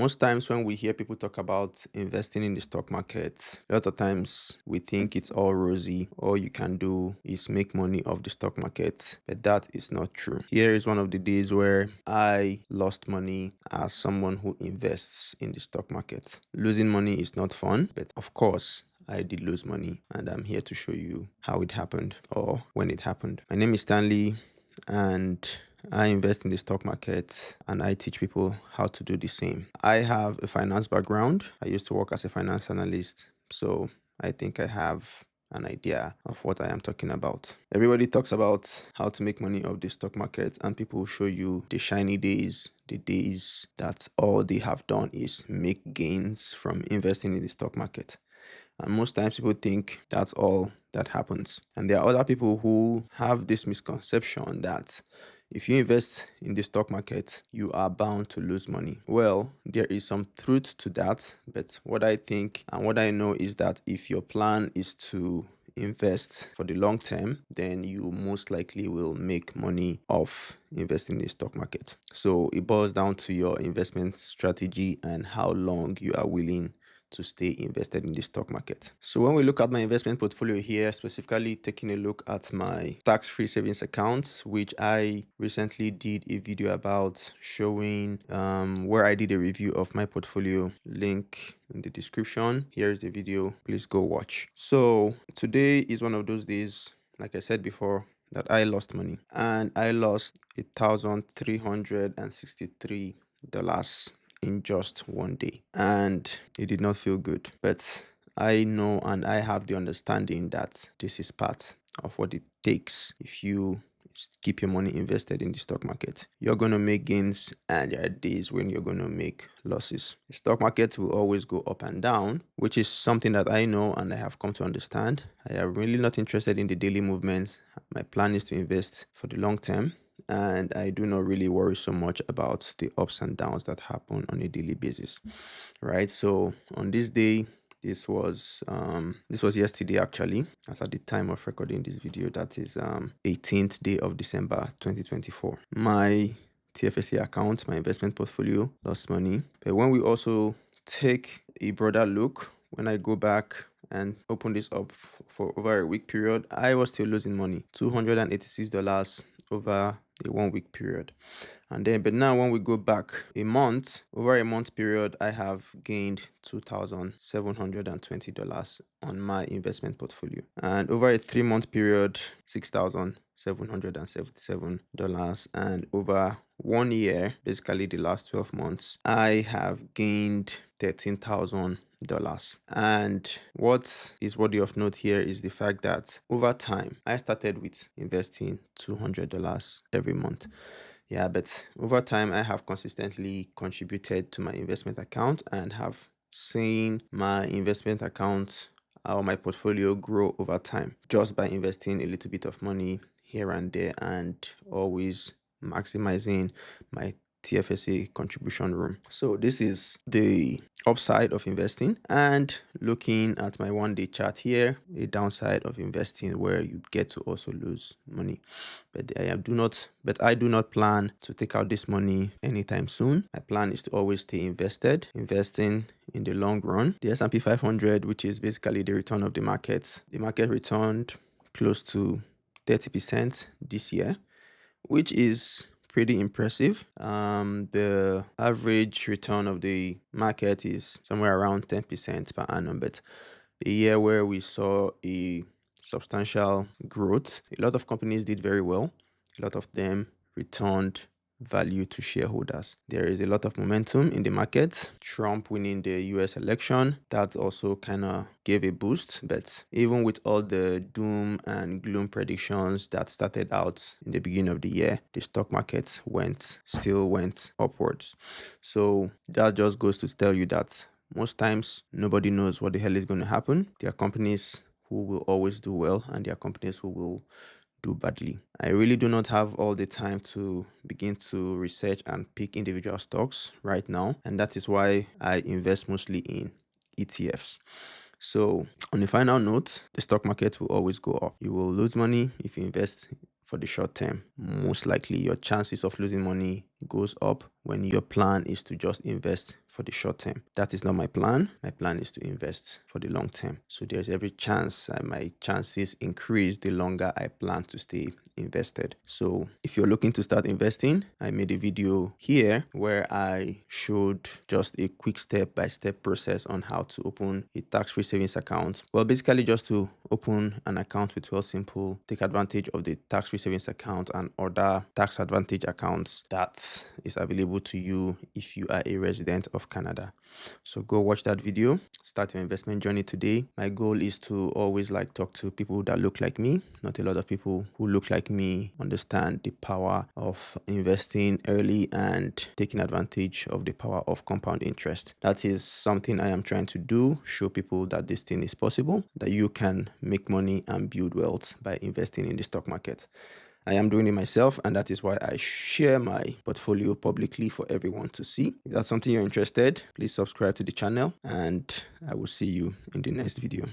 Most times when we hear people talk about investing in the stock market, a lot of times we think it's all rosy. All you can do is make money off the stock market, but that is not true. Here is one of the days where I lost money as someone who invests in the stock market. Losing money is not fun, but of course, I did lose money, and I'm here to show you how it happened or when it happened. My name is Stanley, and I invest in the stock market and I teach people how to do the same. I have a finance background. I used to work as a finance analyst, so I think I have an idea of what I am talking about. Everybody talks about how to make money off the stock market, and people will show you the shiny days, the days that all they have done is make gains from investing in the stock market. And most times people think that's all that happens. And there are other people who have this misconception that if you invest in the stock market, you are bound to lose money. Well, there is some truth to that. But what I think and what I know is that if your plan is to invest for the long term, then you most likely will make money off investing in the stock market. So it boils down to your investment strategy and how long you are willing to stay invested in the stock market. So when we look at my investment portfolio here, specifically taking a look at my tax-free savings accounts, which I recently did a video about showing where I did a review of my portfolio. Link in the description. Here is the video. Please go watch. So today is one of those days, like I said before, that I lost money, and I lost $1,363 in just one day, and it did not feel good. But I know and I have the understanding that this is part of what it takes if you keep your money invested in the stock market. You're going to make gains, and there are days when you're going to make losses. The stock market will always go up and down, which is something that I know and I have come to understand. I am really not interested in the daily movements. My plan is to invest for the long term, and I do not really worry so much about the ups and downs that happen on a daily basis, right? So on this day, this was yesterday actually, as at the time of recording this video, that is 18th day of December 2024. My TFSA account, my investment portfolio, lost money. But when we also take a broader look, when I go back and open this up for over a week period, I was still losing money, $286 over a 1 week period. And then, but now when we go back over a month period, I have gained $2,720 on my investment portfolio. And over a 3 month period, $6,777. And over 1 year, basically the last 12 months, I have gained $13,000. And what is worthy of note here is the fact that over time, I started with investing $200 every month. Yeah, but over time, I have consistently contributed to my investment account and have seen my investment account or my portfolio grow over time just by investing a little bit of money here and there and always maximizing my TFSA contribution room. So this is the upside of investing, and looking at my 1 day chart here, the downside of investing where you get to also lose money. But I do not plan to take out this money anytime soon. My plan is to always stay investing in the long run. The S&P 500, which is basically the return of the market returned close to 30% this year, which is pretty impressive. The average return of the market is somewhere around 10% per annum, but a year where we saw a substantial growth, a lot of companies did very well. A lot of them returned value to shareholders. There is a lot of momentum in the market. Trump winning the US election, that also kind of gave a boost. But even with all the doom and gloom predictions that started out in the beginning of the year, the stock market still went upwards. So that just goes to tell you that most times nobody knows what the hell is going to happen. There are companies who will always do well, and there are companies who will do badly. I really do not have all the time to begin to research and pick individual stocks right now, and that is why I invest mostly in ETFs. So on a final note, the stock market will always go up. You will lose money if you invest for the short term. Most likely your chances of losing money goes up when your plan is to just invest for the short term. That is not my plan. My plan is to invest for the long term. So there's every chance my chances increase the longer I plan to stay invested. So if you're looking to start investing, I made a video here where I showed just a quick step-by-step process on how to open a tax-free savings account. Well, basically just to open an account with Wealthsimple, take advantage of the tax-free savings account and other tax advantage accounts that is available to you if you are a resident of Canada. So go watch that video, start your investment journey today. My goal is to always talk to people that look like me. Not a lot of people who look like me understand the power of investing early and taking advantage of the power of compound interest. That is something I am trying to do, show people that this thing is possible, that you can make money and build wealth by investing in the stock market. I am doing it myself, and that is why I share my portfolio publicly for everyone to see. If that's something you're interested, please subscribe to the channel, and I will see you in the next video.